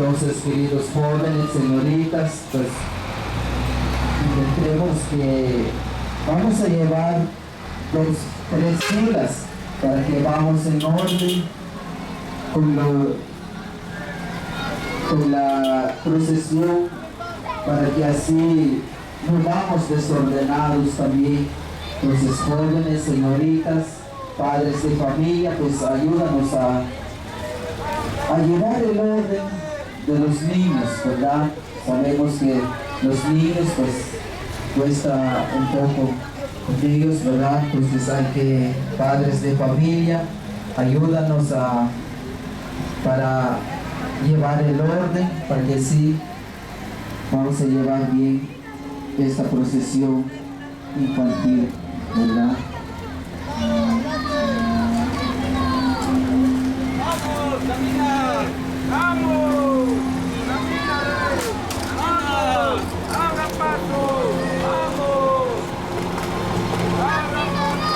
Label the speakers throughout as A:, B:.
A: Entonces, queridos jóvenes, señoritas, pues intentemos que vamos a llevar tres filas para que vamos en orden con la procesión, para que así no vamos desordenados también. Entonces, jóvenes, señoritas, padres de familia, pues ayúdanos a llevar el orden de los niños, ¿verdad? Sabemos que los niños pues cuesta un poco con ellos, ¿verdad? Entonces hay que, padres de familia, ayúdanos para llevar el orden, para que sí vamos a llevar bien esta procesión infantil, ¿verdad?
B: ¡Vamos, camina! ¡Vamos! ¡Camina! ¡Vamos! ¡Abra paso!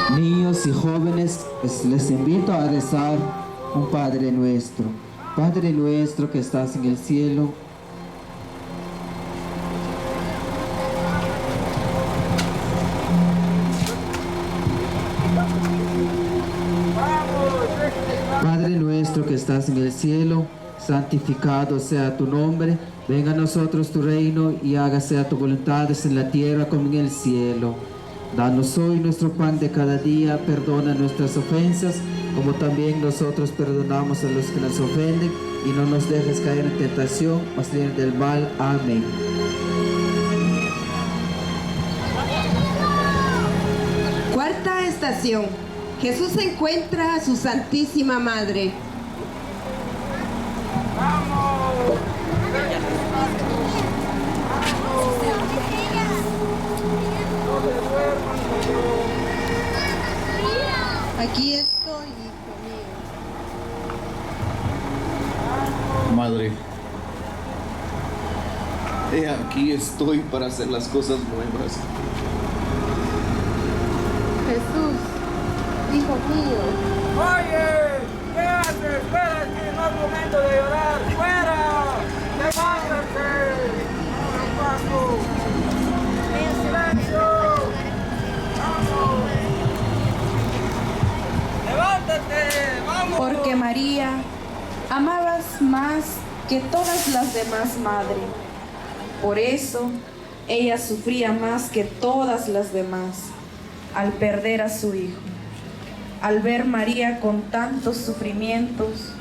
B: ¡Vamos!
A: Niños y jóvenes, pues les invito a rezar un Padre Nuestro. Padre nuestro que estás en el cielo, Padre nuestro que estás en el cielo, santificado sea tu nombre, venga a nosotros tu reino y hágase a tu voluntad en la tierra como en el cielo. Danos hoy nuestro pan de cada día, perdona nuestras ofensas, como también nosotros perdonamos a los que nos ofenden, y no nos dejes caer en tentación, mas líbranos del mal. Amén.
C: Cuarta estación. Jesús encuentra a su Santísima Madre. Aquí estoy, hijo mío.
D: Madre, he aquí estoy para hacer las cosas nuevas.
C: Jesús, hijo mío.
B: Oye, ¿qué haces? Fuera, que no es momento de llorar. ¡Fuera! ¡Levántate! ¡Abra paso! ¡En silencio! ¡Vamos! ¡Levántate! ¡Vamos!
E: Porque María amabas más que todas las demás madres. Por eso ella sufría más que todas las demás al perder a su hijo. Al ver María con tantos sufrimientos,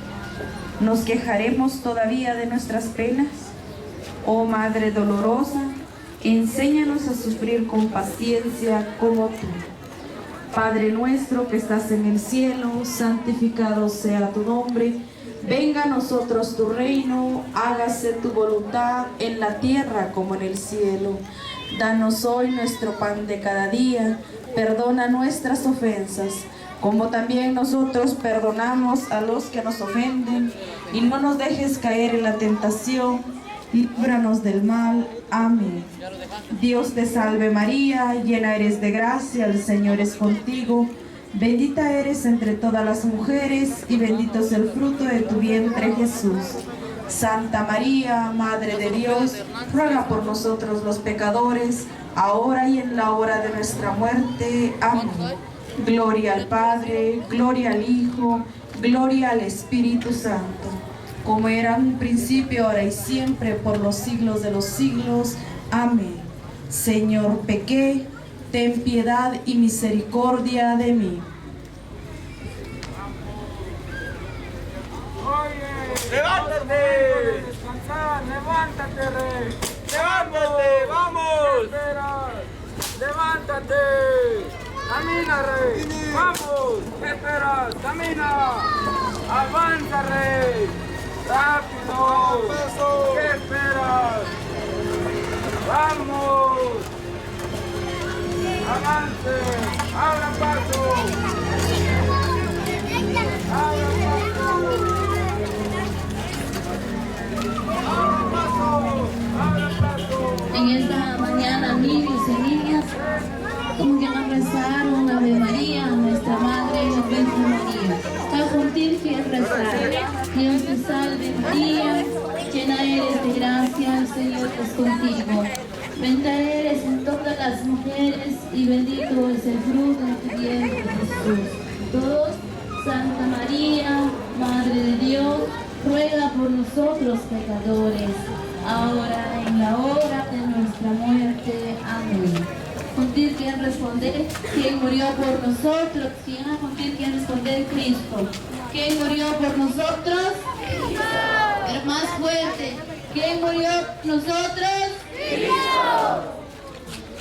E: ¿nos quejaremos todavía de nuestras penas? Oh Madre dolorosa, enséñanos a sufrir con paciencia como tú. Padre nuestro que estás en el cielo, santificado sea tu nombre. Venga a nosotros tu reino, hágase tu voluntad en la tierra como en el cielo. Danos hoy nuestro pan de cada día, perdona nuestras ofensas, como también nosotros perdonamos a los que nos ofenden, y no nos dejes caer en la tentación, líbranos del mal. Amén. Dios te salve María, llena eres de gracia, el Señor es contigo. Bendita eres entre todas las mujeres, y bendito es el fruto de tu vientre, Jesús. Santa María, Madre de Dios, ruega por nosotros los pecadores, ahora y en la hora de nuestra muerte. Amén. Gloria al Padre, gloria al Hijo, gloria al Espíritu Santo, como era en un principio, ahora y siempre, por los siglos de los siglos. Amén. Señor, pequé, ten piedad y misericordia de mí.
B: Oye, levántate. Descansar, levántate, Rey. Levántate, vamos. Espera, levántate. Camina, Rey. Vamos. ¿Qué esperas? Camina. Avanza, Rey. Rápido. ¿Qué esperas? Vamos. Avance. Abra paso. Abra paso.
F: En esta mañana, niños y niñas, vengan a rezar una Ave María a nuestra Madre, la Virgen María. A juntir y a rezar. Dios te salve María, llena eres de gracia, el Señor es contigo. Bendita eres en todas las mujeres y bendito es el fruto de tu vientre, Jesús. Todos, Santa María, Madre de Dios, ruega por nosotros pecadores, ahora en la hora de nuestra muerte. Amén. Contigo quieren responder quién murió por nosotros. ¿Quién a contigo quieren responder? Cristo. ¿Quién murió por nosotros? Cristo. Pero más fuerte. ¿Quién murió por nosotros? Cristo.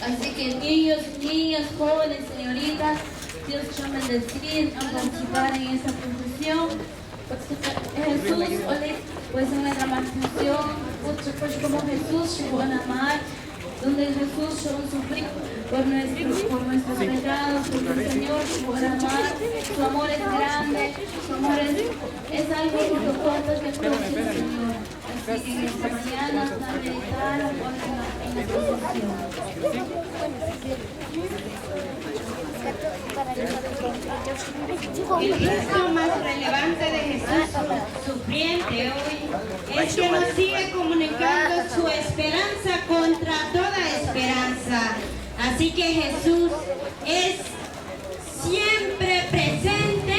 F: Así que niños, niñas, jóvenes, señoritas, Dios quiero bendecir a participar en esta procesión. Jesús, pues en la dramatización, pues como Jesús llegó a amar, donde Jesús llegó a sufrir por nuestros pecados, porque el Señor llegó a amar, su amor es grande, su amor es algo que lo corta que conoce el Señor. Así que en esta mañana, a meditar en la procesión.
G: El gesto más relevante de Jesús sufriente hoy es que nos sigue comunicando su esperanza contra toda esperanza. Así que Jesús es siempre presente,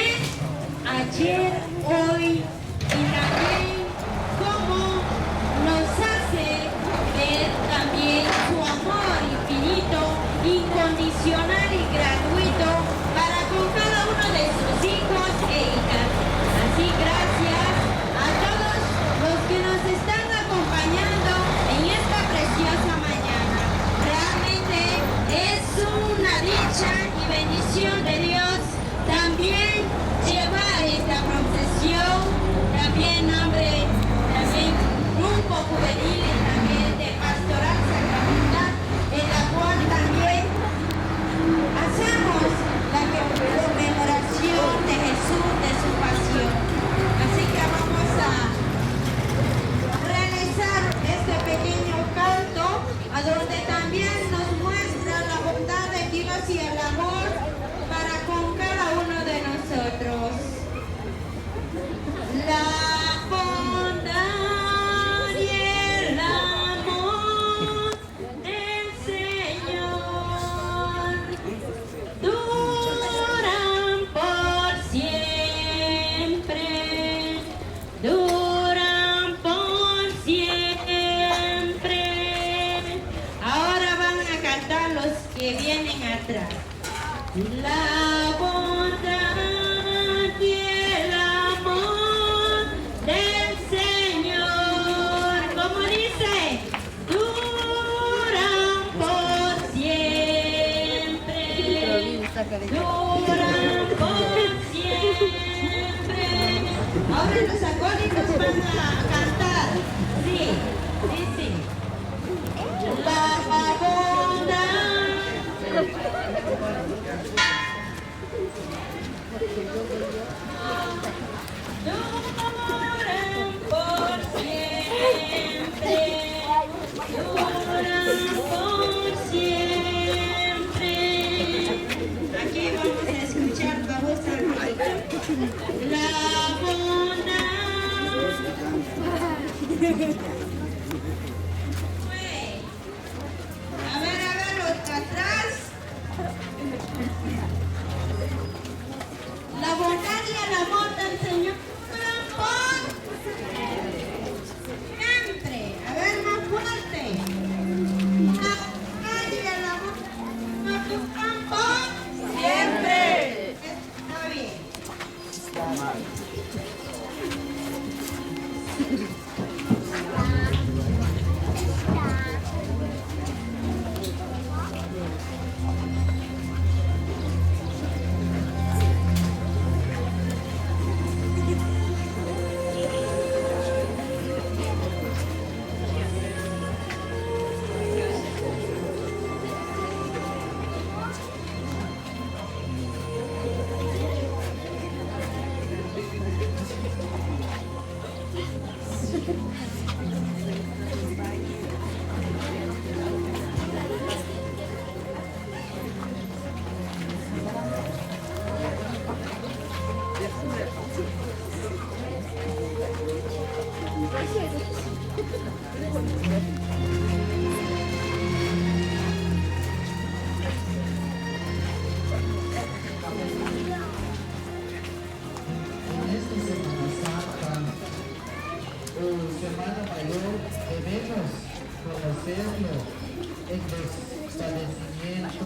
G: ayer, hoy y también como nos hace ver también su amor infinito, incondicional y gratuito para con cada uno de sus hijos e hijas. Así gracias a todos los que nos están acompañando en esta preciosa mañana. Realmente es una dicha y bendición de Dios también llevar esta procesión, también grupo juvenil y también de pastoral sacramental, en la cual también hacemos la conmemoración de Jesús, de su pasión. Así que vamos a realizar este pequeño canto, a donde también nos muestra la bondad de Dios y el amor para con cada uno de nosotros. La bondad y el amor del Señor duran por siempre, duran por siempre. Ahora van a cantar los que vienen atrás. La bondad y el amor del Señor, como dice, duran por siempre, duran por siempre. Ahora los acólitos van a cantar, sí. La bondad
A: hacerlo en los padecimientos